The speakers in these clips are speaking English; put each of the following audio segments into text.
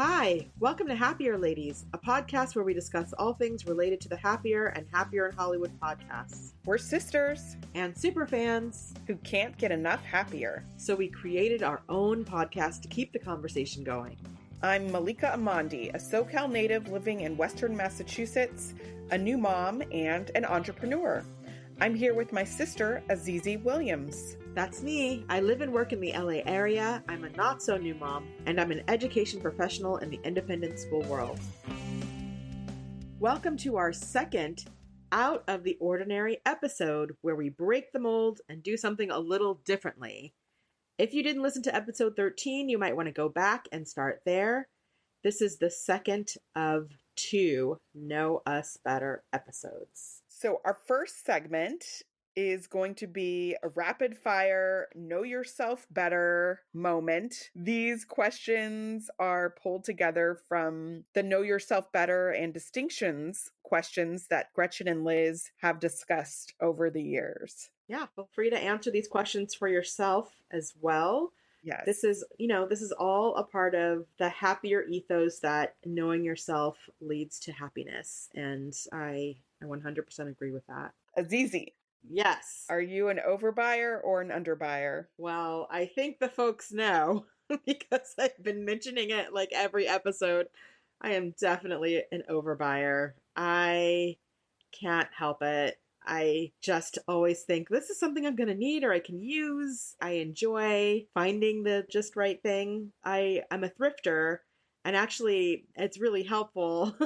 Hi, welcome to Happier Ladies, a podcast where we discuss all things related to the Happier and Happier in Hollywood podcasts. We're sisters And super fans who can't get enough happier. So we created our own podcast to keep the conversation going. I'm Malika Amandi, a SoCal native living in Western Massachusetts, a new mom, and an entrepreneur. I'm here with my sister, Azizi Williams. That's me. I live and work in the LA area. I'm a not-so-new mom, and I'm an education professional in the independent school world. Welcome to our second Out of the Ordinary episode, where we break the mold and do something a little differently. If you didn't listen to episode 13, you might want to go back and start there. This is the second of 2 Know Us Better episodes. So our first segment is going to be a rapid fire know yourself better moment. These questions are pulled together from the know yourself better and distinctions questions that Gretchen and Liz have discussed over the years. Yeah, feel free to answer these questions for yourself as well. Yes. This is all a part of the happier ethos that knowing yourself leads to happiness. And I 100% agree with that. Azizi. Yes. Are you an overbuyer or an underbuyer? Well, I think the folks know because I've been mentioning it like every episode. I am definitely an overbuyer. I can't help it. I just always think this is something I'm going to need or I can use. I enjoy finding the just right thing. I'm a thrifter, and actually it's really helpful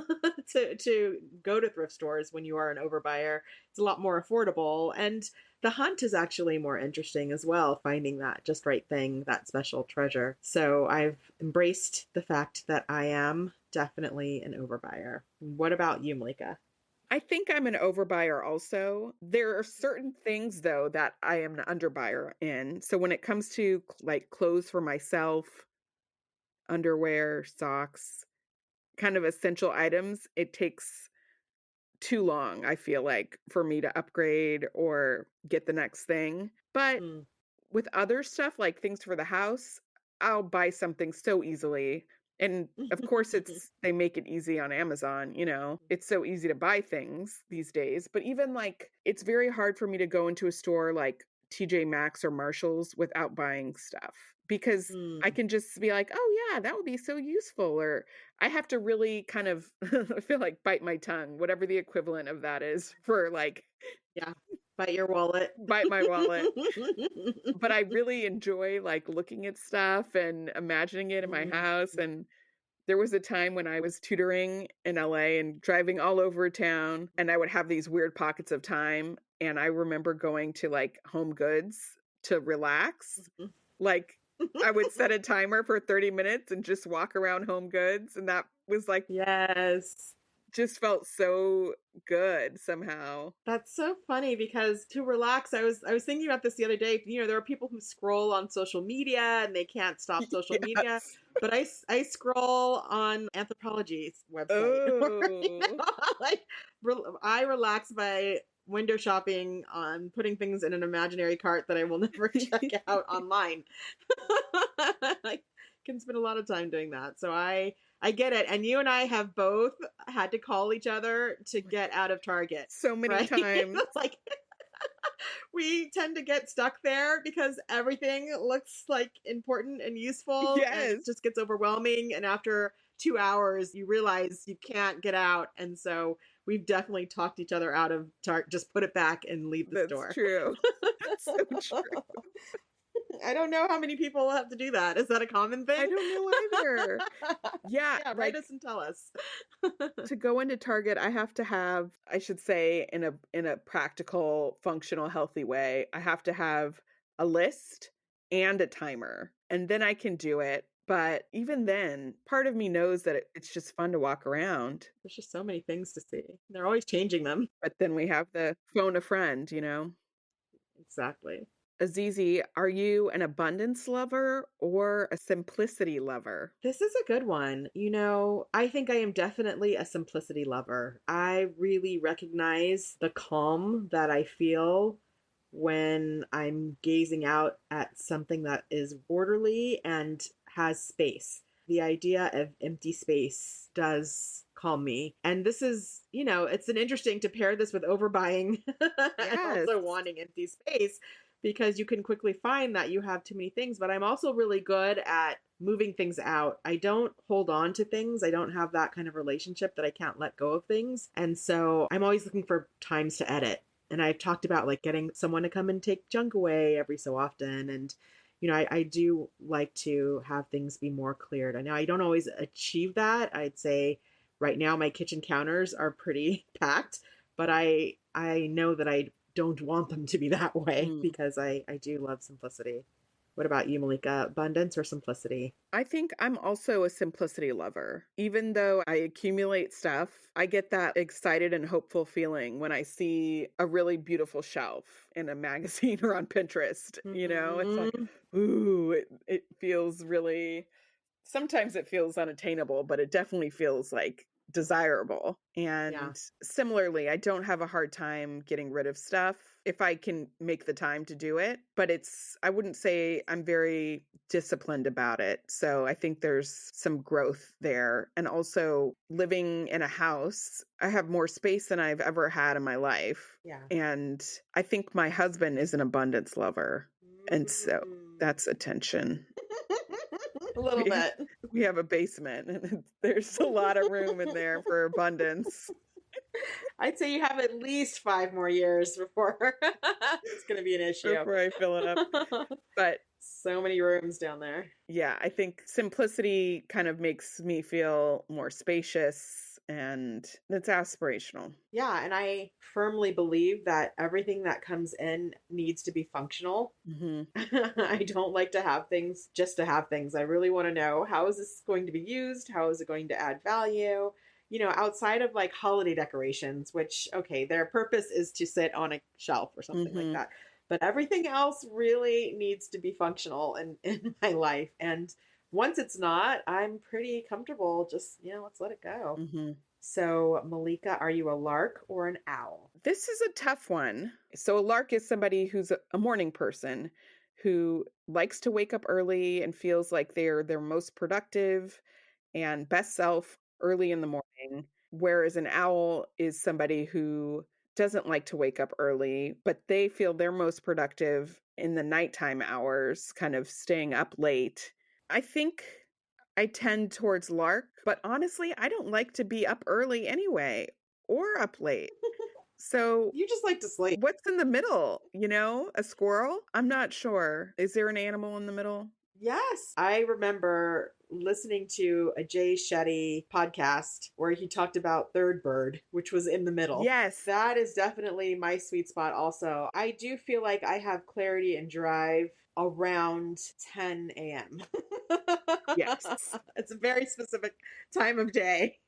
to go to thrift stores when you are an overbuyer. It's a lot more affordable, and the hunt is actually more interesting as well, finding that just right thing, that special treasure. So I've embraced the fact that I am definitely an overbuyer. What about you, Malika? I think I'm an overbuyer also. There are certain things, though, that I am an underbuyer in. So when it comes to like clothes for myself, underwear, socks, kind of essential items, it takes too long, I feel like, for me to upgrade or get the next thing. But with other stuff, like things for the house, I'll buy something so easily. And of course, they make it easy on Amazon, it's so easy to buy things these days. But even like, it's very hard for me to go into a store like TJ Maxx or Marshall's without buying stuff because I can just be like, oh yeah, that would be so useful. Or I have to really kind of, I feel like bite my tongue, whatever the equivalent of that is for like, yeah. Bite your wallet. Bite my wallet. But I really enjoy like looking at stuff and imagining it in my house. And there was a time when I was tutoring in LA and driving all over town, and I would have these weird pockets of time. And I remember going to like Home Goods to relax. Like I would set a timer for 30 minutes and just walk around Home Goods. And that was like, yes. Just felt so good somehow. That's so funny because to relax, I was thinking about this the other day. There are people who scroll on social media and they can't stop social media. But I scroll on Anthropologie's website. I relax by window shopping on putting things in an imaginary cart that I will never check out online. I can spend a lot of time doing that. So I get it. And you and I have both had to call each other to get out of Target. So many times. Like we tend to get stuck there because everything looks like important and useful. Yes. And it just gets overwhelming. And after 2 hours, you realize you can't get out. And so we've definitely talked each other out of Target. Just put it back and leave the store. That's true. That's so true. I don't know how many people have to do that. Is that a common thing? I don't know either. Yeah, write us and tell us. To go into Target, I have to have, I should say, in a practical, functional, healthy way, I have to have a list and a timer, and then I can do it. But even then, part of me knows that it's just fun to walk around. There's just so many things to see. They're always changing them. But then we have the phone a friend, Exactly. Azizi, are you an abundance lover or a simplicity lover? This is a good one. I think I am definitely a simplicity lover. I really recognize the calm that I feel when I'm gazing out at something that is orderly and has space. The idea of empty space does calm me. And this is, it's an interesting to pair this with overbuying and Yes. also wanting empty space because you can quickly find that you have too many things. But I'm also really good at moving things out. I don't hold on to things. I don't have that kind of relationship that I can't let go of things. And so I'm always looking for times to edit. And I've talked about like getting someone to come and take junk away every so often. And I do like to have things be more cleared. I know I don't always achieve that. I'd say right now my kitchen counters are pretty packed, but I know that I don't want them to be that way Mm. because I do love simplicity. What about you, Malika? Abundance or simplicity? I think I'm also a simplicity lover. Even though I accumulate stuff, I get that excited and hopeful feeling when I see a really beautiful shelf in a magazine or on Pinterest. It's like, Mm-hmm. ooh, it feels really, sometimes it feels unattainable, but it definitely feels like desirable. Yeah. And similarly, I don't have a hard time getting rid of stuff if I can make the time to do it. But I wouldn't say I'm very disciplined about it. So I think there's some growth there. And also living in a house, I have more space than I've ever had in my life. Yeah. And I think my husband is an abundance lover. And so Mm. that's attention. A little We bit. we have a basement and there's a lot of room in there for abundance I'd say you have at least 5 more years before it's going to be an issue. before I fill it up. But So many rooms down there. yeah, I think simplicity kind of makes me feel more spacious and it's aspirational. Yeah, and I firmly believe that everything that comes in needs to be functional. Hmm. I don't like to have things just to have things. I really want to know, how is this going to be used? How is it going to add value? Outside of like holiday decorations, which, okay, their purpose is to sit on a shelf or something like Hmm. that. But everything else really needs to be functional in my life. And once it's not, I'm pretty comfortable. Just, let's let it go. Hmm. So, Malika, are you a lark or an owl? This is a tough one. So a lark is somebody who's a morning person who likes to wake up early and feels like they're their most productive and best self early in the morning, whereas an owl is somebody who doesn't like to wake up early, but they feel they're most productive in the nighttime hours, kind of staying up late. I think I tend towards lark, but honestly, I don't like to be up early anyway or up late. So, You just like to sleep. what's in the middle? A squirrel? I'm not sure. Is there an animal in the middle? Yes. I remember listening to a Jay Shetty podcast where he talked about Third Bird, which was in the middle. Yes. That is definitely my sweet spot, also. I do feel like I have clarity and drive around 10 a.m. Yes. It's a very specific time of day,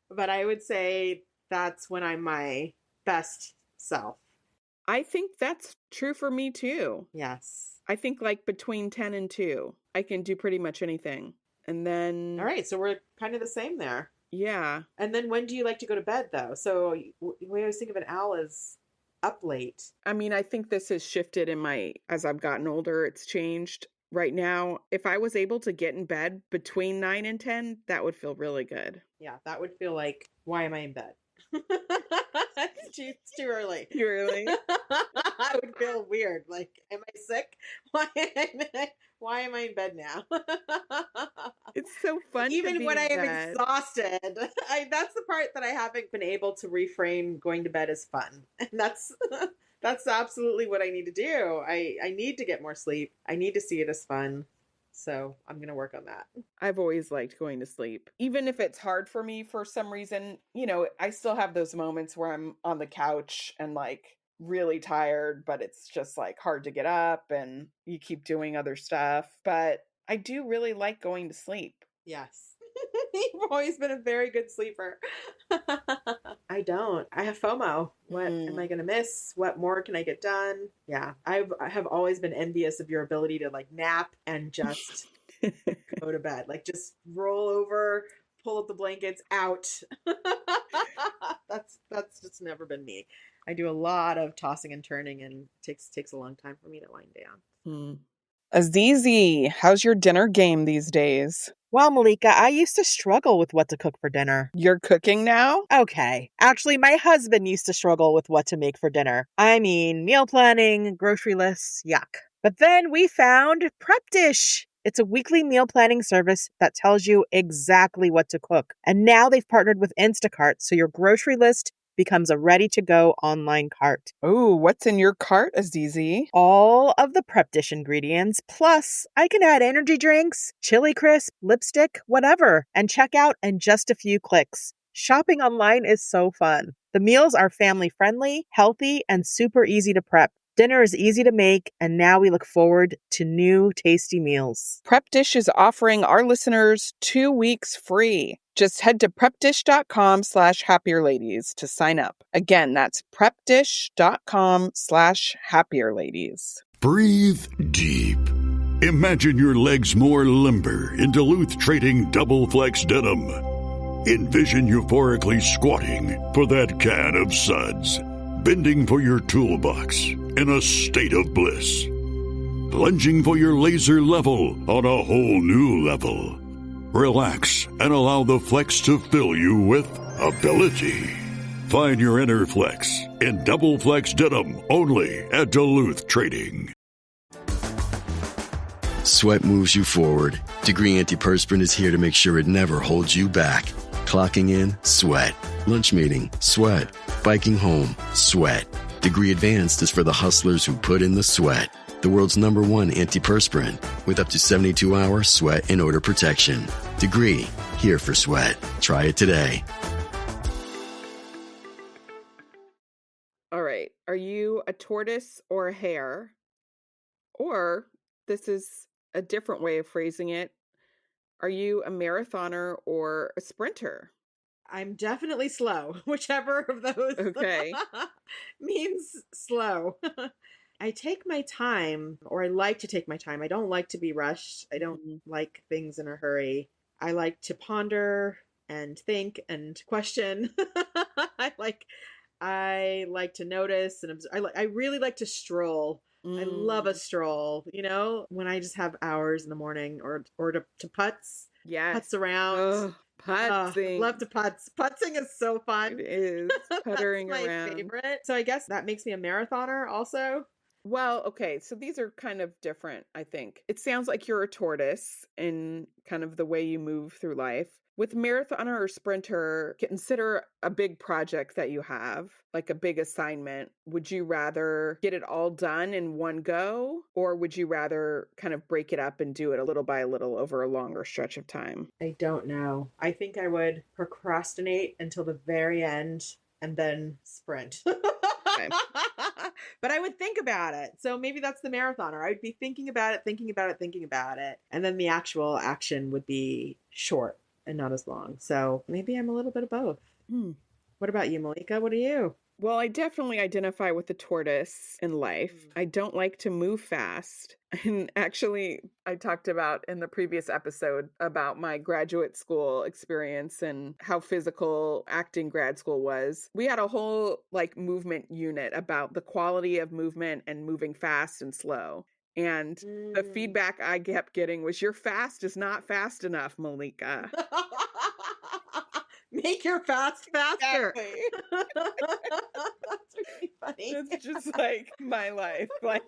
but I would say that's when I'm my best self. I think that's true for me too. Yes. I think like between 10 and 2, I can do pretty much anything. And All then, right, so we're kind of the same there. yeah. And then when do you like to go to bed though? So we always think of an owl as up late. I mean, I think this has shifted as I've gotten older, it's changed. Right now, if I was able to get in bed between 9 and 10, that would feel really good. Yeah, that would feel like, why am I in bed? It's too early. You really? I would feel weird. Like, am I sick? Why am I in bed now? It's so fun to Even be when I in am bed. exhausted, that's the part that I haven't been able to reframe going to bed as fun. And that's absolutely what I need to do. I need to get more sleep. I need to see it as fun. So I'm going to work on that. I've always liked going to sleep. Even if it's hard for me for some reason, I still have those moments where I'm on the couch and like really tired, but it's just like hard to get up and you keep doing other stuff. But I do really like going to sleep. Yes. You've always been a very good sleeper. I don't. I have FOMO. What am I Mm. going to miss? What more can I get done? Yeah. I have always been envious of your ability to like nap and just go to bed. Like just roll over, pull up the blankets, out. That's just never been me. I do a lot of tossing and turning and it takes a long time for me to wind down. Mm. Azizi, how's your dinner game these days? Well, Malika, I used to struggle with what to cook for dinner. You're cooking now? Okay. Actually, my husband used to struggle with what to make for dinner. I mean, meal planning, grocery lists, yuck. But then we found Prep Dish. It's a weekly meal planning service that tells you exactly what to cook. And now they've partnered with Instacart, so your grocery list becomes a ready to go online cart. Ooh, what's in your cart, Azizi? All of the Prep Dish ingredients, plus I can add energy drinks, chili crisp, lipstick, whatever, and check out in just a few clicks. Shopping online is so fun. The meals are family friendly, healthy, and super easy to prep. Dinner is easy to make, and now we look forward to new tasty meals. Prep Dish is offering our listeners 2 weeks free. Just head to prepdish.com/happierladies to sign up. Again, that's prepdish.com/happierladies. Breathe deep. Imagine your legs more limber in Duluth Trading Double Flex Denim. Envision euphorically squatting for that can of suds, bending for your toolbox in a state of bliss, lunging for your laser level on a whole new level. Relax and allow the flex to fill you with ability. Find your inner flex in Double Flex Denim only at Duluth Trading. Sweat moves you forward. Degree Antiperspirant is here to make sure it never holds you back. Clocking in, sweat. Lunch meeting, sweat. Biking home, sweat. Degree Advanced is for the hustlers who put in the sweat. The world's #1 antiperspirant with up to 72-hour sweat and odor protection. Degree, here for sweat. Try it today. All right. Are you a tortoise or a hare? Or, this is a different way of phrasing it, are you a marathoner or a sprinter? I'm definitely slow, whichever of those Okay. means slow. I take my time, or I like to take my time. I don't like to be rushed. I don't Mhm. like things in a hurry. I like to ponder and think and question. I like I like to notice and observe. I really like to stroll. I love a Mm, stroll, when I just have hours in the morning or to yes. putz around. Oh, putzing. Love to putz. Putzing is so It fun. is That's puttering my around. favorite. So I guess that makes me a marathoner also. Well, okay, so these are kind of different, I think. It sounds like you're a tortoise in kind of the way you move through life. With marathoner or sprinter, consider a big project that you have, like a big assignment. Would you rather get it all done in one go, or would you rather kind of break it up and do it a little by a little over a longer stretch of time? I don't know. I think I would procrastinate until the very end and then sprint. Okay. But I would think about it. So maybe that's the marathoner. I would be thinking about it, thinking about it, thinking about it. And then the actual action would be short and not as long. So maybe I'm a little bit of both. Hmm. What about you, Malika? What are you? Well, I definitely identify with the tortoise in life. I don't like to move fast. And actually, I talked about in the previous episode about my graduate school experience and how physical acting grad school was. We had a whole movement unit about the quality of movement and moving fast and slow. And the Mm. feedback I kept getting was, your fast is not fast enough, Malika. Make your fast faster. Exactly. That's really funny. It's just like my life. Like,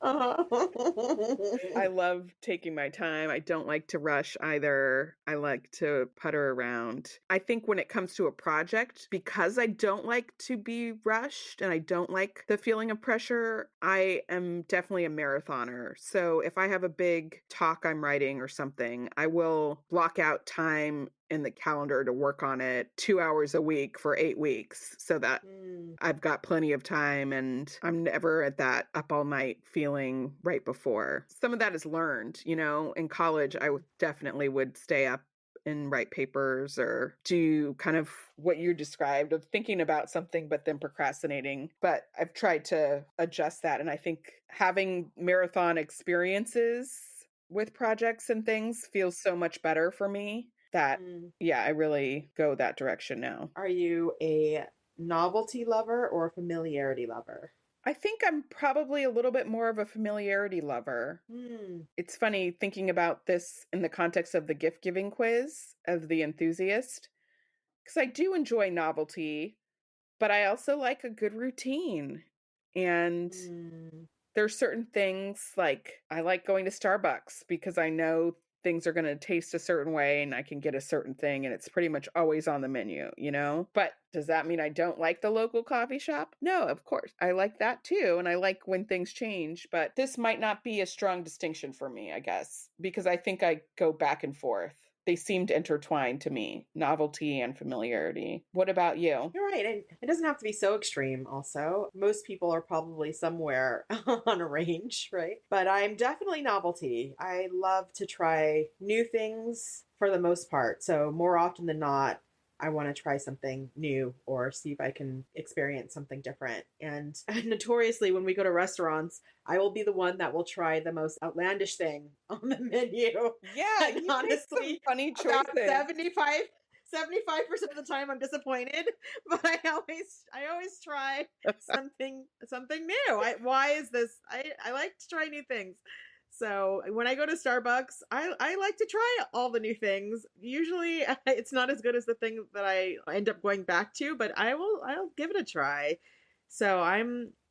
I Uh-huh. love taking my time. I don't like to rush either. I like to putter around. I think when it comes to a project, because I don't like to be rushed and I don't like the feeling of pressure, I am definitely a marathoner. So if I have a big talk I'm writing or something, I will block out time in the calendar to work on it 2 hours a week for 8 weeks so that Mm. I've got plenty of time and I'm never at that up all night feeling right before. Some of that is learned, in college definitely would stay up and write papers or do kind of what you described of thinking about something but then procrastinating. But I've tried to adjust that, and I think having marathon experiences with projects and things feels so much better for me that Mm. yeah, I really go that direction now. Are you a novelty lover or a familiarity lover? I think I'm probably a little bit more of a familiarity lover. It's funny thinking about this in the context of the gift giving quiz of the enthusiast, because I do enjoy novelty, but I also like a good routine. And Mm. there's certain things like I like going to Starbucks because I know things are going to taste a certain way and I can get a certain thing and it's pretty much always on the menu, you know? But does that mean I don't like the local coffee shop? No, of course. I like that too. And I like when things change, but this might not be a strong distinction for me, I guess, because I think I go back and forth. They seemed intertwined to me, novelty and familiarity. What about you? You're right. And it doesn't have to be so extreme, also. Most people are probably somewhere on a range, right? But I'm definitely novelty. I love to try new things for the most part. So, more often than not, I want to try something new or see if I can experience something different. And notoriously, when we go to restaurants, I will be the one that will try the most outlandish thing on the menu. Yeah, And you make some honestly, funny about choices. 75% of the time I'm disappointed, but I always try something new. Why is this? I like to try new things. So when I go to Starbucks, I like to try all the new things. Usually it's not as good as the thing that I end up going back to, but I'll give it a try. So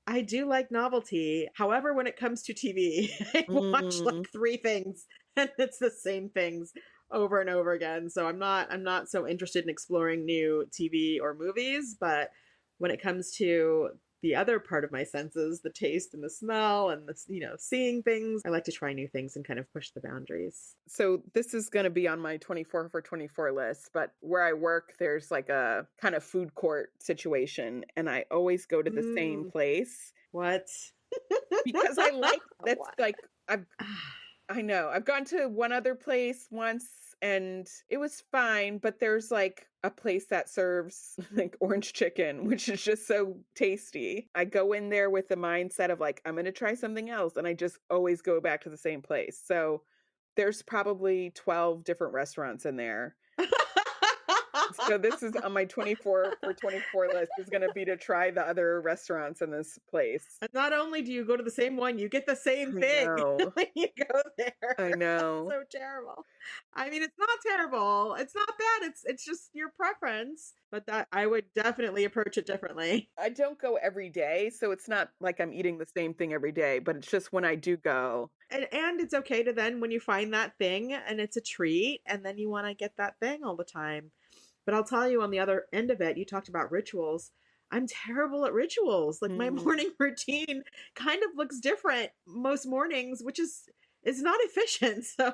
I do like novelty. However, when it comes to TV, I watch like three things and it's the same things over and over again. So I'm not so interested in exploring new TV or movies, but when it comes to the other part of my senses, the taste and the smell and the seeing things, I like to try new things and kind of push the boundaries. So this is going to be on my 24 for 24 list, but where I work, there's like a kind of food court situation, and I always go to the same place What? because I like that's What? like I know. I've gone to one other place once and it was fine, but there's like a place that serves like orange chicken, which is just so tasty. I go in there with the mindset of like, I'm going to try something else. And I just always go back to the same place. So there's probably 12 different restaurants in there. So this is on my 24 for 24 list is going to be to try the other restaurants in this place. And not only do you go to the same one, you get the same I thing know. when you go there. I know. So terrible. I mean, it's not terrible. It's not bad. It's just your preference. But that I would definitely approach it differently. I don't go every day, so it's not like I'm eating the same thing every day, but it's just when I do go. And it's okay to then when you find that thing and it's a treat and then you want to get that thing all the time. But I'll tell you on the other end of it, you talked about rituals. I'm terrible at rituals. Like my morning routine kind of looks different most mornings, which is not efficient. So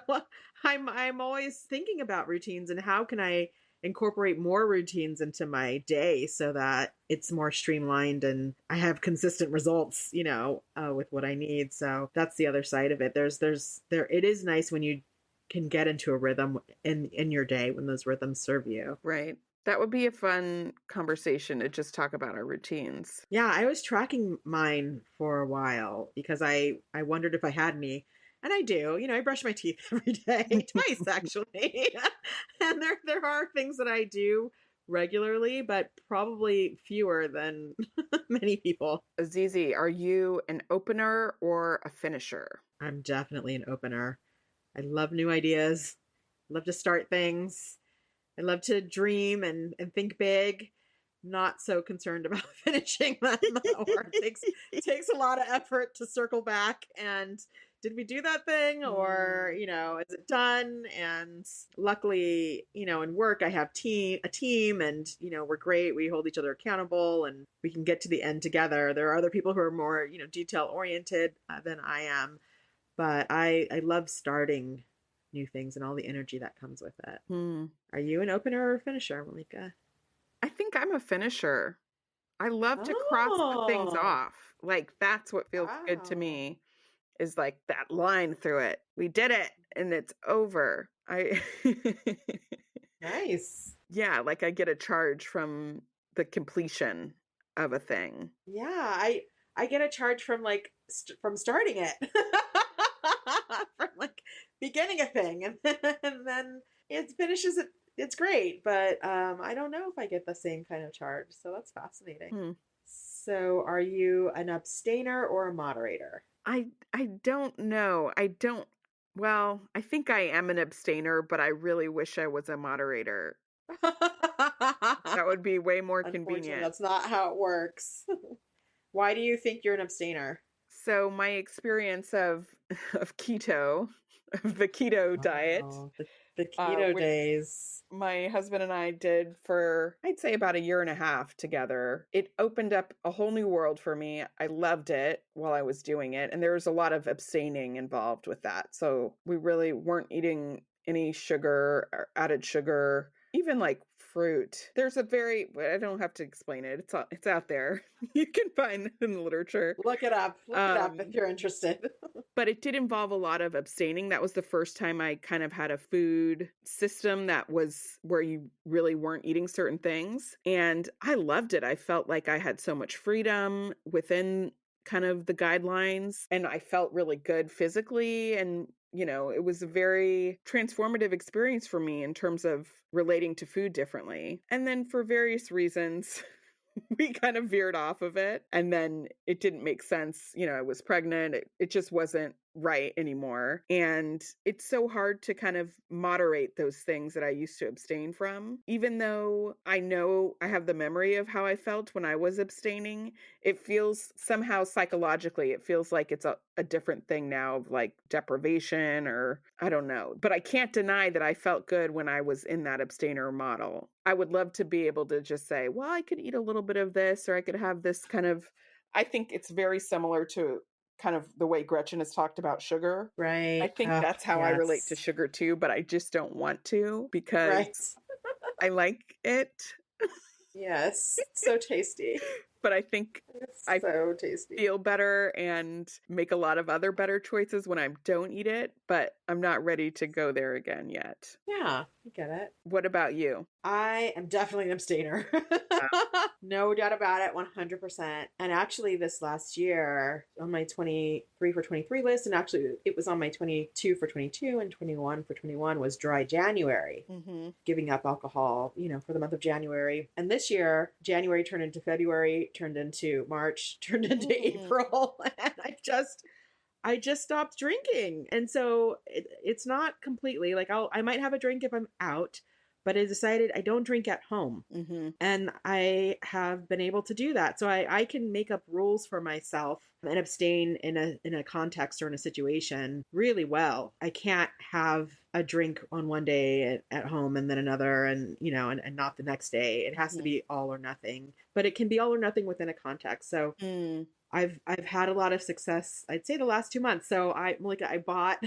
I'm always thinking about routines and how can I incorporate more routines into my day so that it's more streamlined and I have consistent results, with what I need. So that's the other side of it. It is nice when you can get into a rhythm in your day when those rhythms serve you. Right. That would be a fun conversation to just talk about our routines. Yeah, I was tracking mine for a while because I wondered if I had any. And I do. I brush my teeth every day, twice actually. And there are things that I do regularly, but probably fewer than many people. Azizi, are you an opener or a finisher? I'm definitely an opener. I love new ideas. I love to start things. I love to dream and think big. Not so concerned about finishing them. Or it takes a lot of effort to circle back and did we do that thing or is it done? And luckily in work I have a team and we're great. We hold each other accountable and we can get to the end together. There are other people who are more detail oriented than I am, but I love starting new things and all the energy that comes with it. Are you an opener or a finisher, Malika? I think I'm a finisher. I love to cross the things off. Like that's what feels good to me is like that line through it. We did it and it's over. Nice. Yeah, like I get a charge from the completion of a thing. Yeah, I get a charge from from starting it. From beginning a thing and then it finishes it. It's great, but I don't know if I get the same kind of charge. So that's fascinating. So are you an abstainer or a moderator? I don't know. Well, I think I am an abstainer, but I really wish I was a moderator. That would be way more Unfortunately, convenient. that's not how it works. Why do you think you're an abstainer? So my experience of of keto, of the keto diet, Oh, the keto which days. my husband and I did for, I'd say, about a year and a half together. It opened up a whole new world for me. I loved it while I was doing it. And there was a lot of abstaining involved with that. So we really weren't eating any sugar or added sugar, even like fruit. There's a very, I don't have to explain it. It's out there. You can find it in the literature. Look it up. Look it up if you're interested. But it did involve a lot of abstaining. That was the first time I kind of had a food system that was where you really weren't eating certain things. And I loved it. I felt like I had so much freedom within kind of the guidelines, and I felt really good physically. And, it was a very transformative experience for me in terms of relating to food differently. And then for various reasons, we kind of veered off of it, and then it didn't make sense. I was pregnant. It just wasn't right anymore. And it's so hard to kind of moderate those things that I used to abstain from. Even though I know I have the memory of how I felt when I was abstaining, it feels somehow psychologically, it feels like it's a different thing now of like deprivation, or I don't know. But I can't deny that I felt good when I was in that abstainer model. I would love to be able to just say, well, I could eat a little bit of this, or I could have this kind of, I think it's very similar to kind of the way Gretchen has talked about sugar. I Right. think Oh, that's how I relate to yes. sugar too, but I just don't want to because Right. I like it. Yes. So tasty. But I think It's I so tasty. feel better and make a lot of other better choices when I don't eat it, but I'm not ready to go there again yet. Yeah, I get it. What about you? I am definitely an abstainer. No doubt about it, 100%. And actually, this last year on my 23 for 23 list, and actually it was on my 22 for 22 and 21 for 21 was dry January, giving up alcohol, for the month of January. And this year, January turned into February, turned into March, turned into April. And I just stopped drinking. And so it's not completely like I might have a drink if I'm out, but I decided I don't drink at home. And I have been able to do that. So I can make up rules for myself and abstain in a context or in a situation really well. I can't have a drink on one day at home and then another and and not the next day. It has to be all or nothing. But it can be all or nothing within a context. So I've had a lot of success, I'd say the last 2 months. So I bought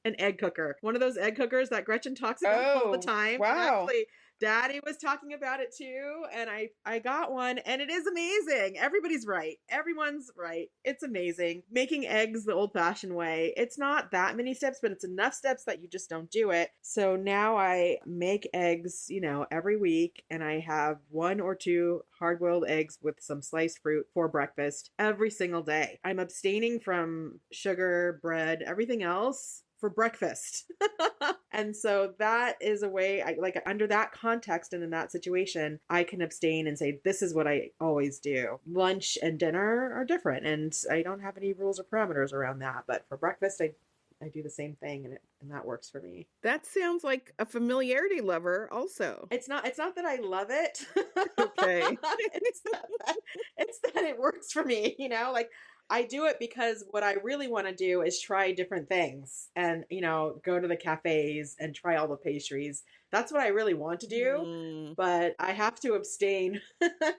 an egg cooker, one of those egg cookers that Gretchen talks about all the time. Wow. And actually, Daddy was talking about it too, and I got one, and it is amazing. Everybody's right. Everyone's right. It's amazing. Making eggs the old-fashioned way. It's not that many steps, but it's enough steps that you just don't do it. So now I make eggs, every week, and I have 1 or 2 hard-boiled eggs with some sliced fruit for breakfast every single day. I'm abstaining from sugar, bread, everything else for breakfast. And so that is a way under that context and in that situation, I can abstain and say, this is what I always do. Lunch and dinner are different, and I don't have any rules or parameters around that. But for breakfast, I do the same thing, and that works for me. That sounds like a familiarity lover also. It's not that I love it. Okay. it's that it works for me, I do it because what I really want to do is try different things and, go to the cafes and try all the pastries. That's what I really want to do, but I have to abstain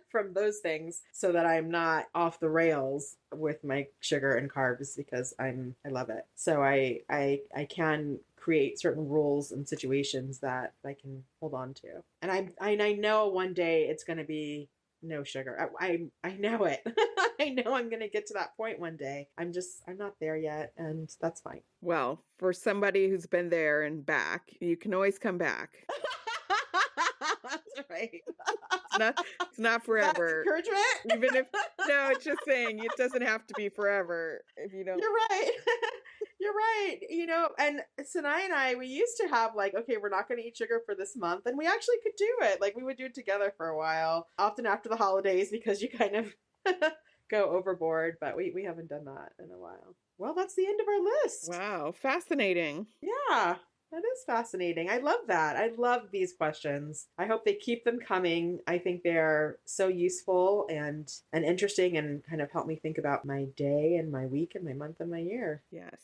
from those things so that I'm not off the rails with my sugar and carbs because I love it. So I can create certain rules and situations that I can hold on to. And I know one day it's going to be no sugar. I know it. I know I'm going to get to that point one day. I'm not there yet, and that's fine. Well, for somebody who's been there and back, you can always come back. That's right. It's not forever. Encouragement? Even if, no, it's just saying it doesn't have to be forever if you don't. You're right. You're right. And Sinai and I, we used to have okay, we're not going to eat sugar for this month. And we actually could do it. We would do it together for a while, often after the holidays, because you kind of go overboard, but we haven't done that in a while. Well, that's the end of our list. Wow, fascinating. Yeah, that is fascinating. I love that. I love these questions. I hope they keep them coming. I think they're so useful and interesting and kind of help me think about my day and my week and my month and my year. Yes.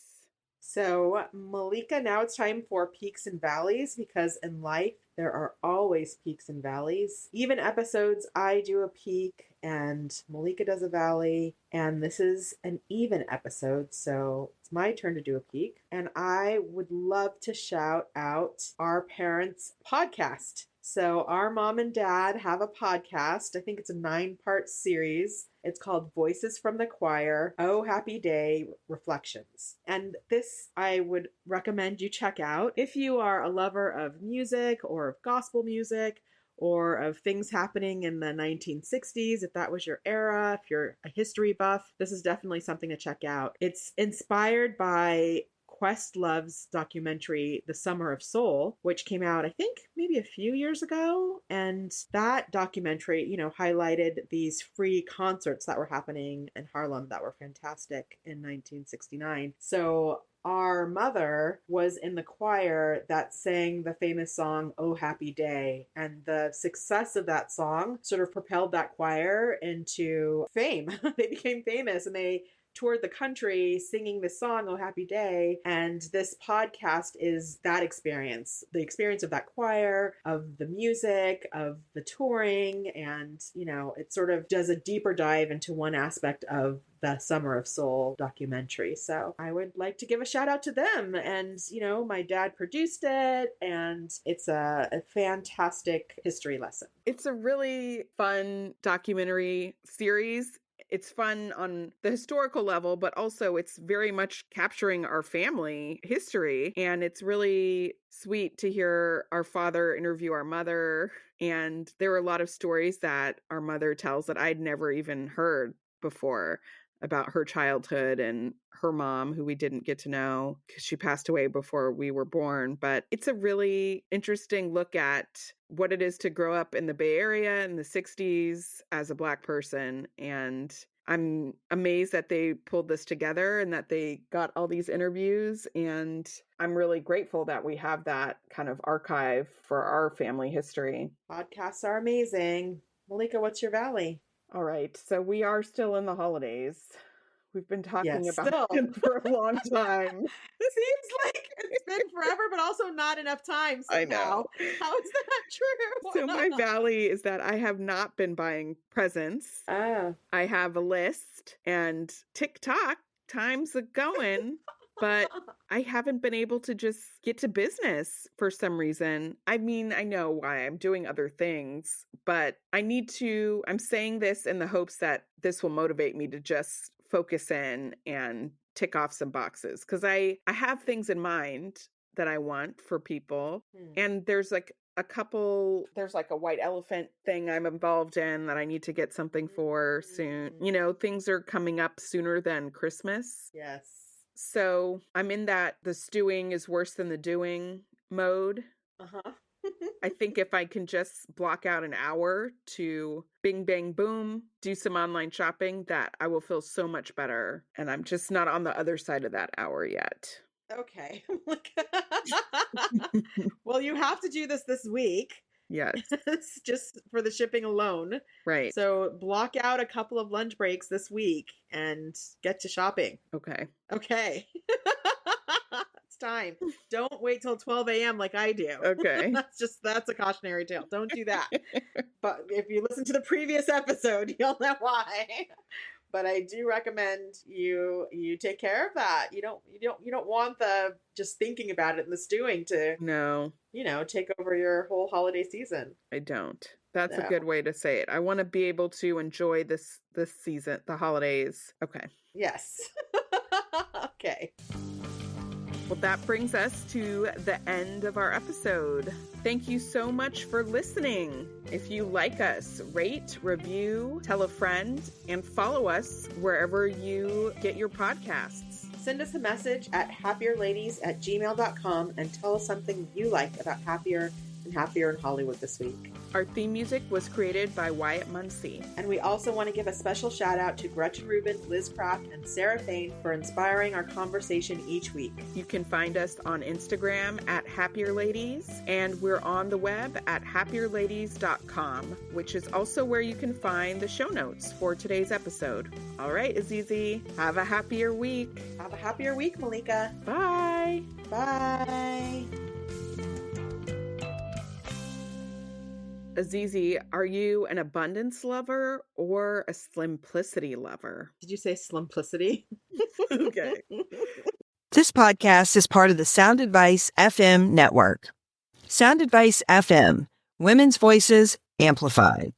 So, Malika, now it's time for peaks and valleys because in life there are always peaks and valleys. Even episodes, I do a peak and Malika does a valley, and this is an even episode, so it's my turn to do a peak. And I would love to shout out our parents' podcast. So, our mom and dad have a podcast. I think it's a 9-part series. It's called Voices from the Choir, Oh Happy Day Reflections. And this I would recommend you check out if you are a lover of music or of gospel music or of things happening in the 1960s, if that was your era, if you're a history buff. This is definitely something to check out. It's inspired by Questlove's documentary, The Summer of Soul, which came out, I think, maybe a few years ago. And that documentary, highlighted these free concerts that were happening in Harlem that were fantastic in 1969. So our mother was in the choir that sang the famous song, Oh Happy Day. And the success of that song sort of propelled that choir into fame. They became famous and they toured the country singing this song, Oh Happy Day. And this podcast is that experience, the experience of that choir, of the music, of the touring. And, it sort of does a deeper dive into one aspect of the Summer of Soul documentary. So I would like to give a shout out to them. And, my dad produced it, and it's a fantastic history lesson. It's a really fun documentary series. It's fun on the historical level, but also it's very much capturing our family history. And it's really sweet to hear our father interview our mother. And there are a lot of stories that our mother tells that I'd never even heard before about her childhood and her mom, who we didn't get to know because she passed away before we were born. But it's a really interesting look at what it is to grow up in the Bay Area in the 60s as a Black person. And I'm amazed that they pulled this together and that they got all these interviews. And I'm really grateful that we have that kind of archive for our family history. Podcasts are amazing. Malika, what's your valley? All right. So we are still in the holidays. We've been talking about still. them for a long time. It seems like it's been forever, but also not enough time somehow. I know. How is that true? So my valley is that I have not been buying presents. I have a list and TikTok, time's a-going. But I haven't been able to just get to business for some reason. I mean, I know why I'm doing other things, but I'm saying this in the hopes that this will motivate me to just focus in and tick off some boxes. Because I have things in mind that I want for people. And there's like there's like a white elephant thing I'm involved in that I need to get something for soon. Things are coming up sooner than Christmas. Yes. So I'm in that the stewing is worse than the doing mode. I think if I can just block out an hour to bing, bang, boom, do some online shopping, that I will feel so much better. And I'm just not on the other side of that hour yet. Okay. Well, you have to do this week. Yes. Just for the shipping alone. Right. So block out a couple of lunch breaks this week and get to shopping. Okay. It's time. Don't wait till 12 a.m. like I do. Okay. That's a cautionary tale. Don't do that. But if you listen to the previous episode, you'll know why. But I do recommend you take care of that. You don't want the just thinking about it and the stewing to take over your whole holiday season. I don't. That's a good way to say it. I want to be able to enjoy this season, the holidays. Okay. Yes. Okay. Well, that brings us to the end of our episode. Thank you so much for listening. If you like us, rate, review, tell a friend, and follow us wherever you get your podcasts. Send us a message at happierladies@gmail.com and tell us something you like about Happier and Happier in Hollywood this week. Our theme music was created by Wyatt Muncie. And we also want to give a special shout out to Gretchen Rubin, Liz Kraft, and Sarah Fain for inspiring our conversation each week. You can find us on Instagram at happierladies, and we're on the web at happierladies.com, which is also where you can find the show notes for today's episode. All right, Azizi, have a happier week. Have a happier week, Malika. Bye. Bye. Azizi, are you an abundance lover or a simplicity lover? Did you say simplicity? Okay. This podcast is part of the Sound Advice FM network. Sound Advice FM, women's voices amplified.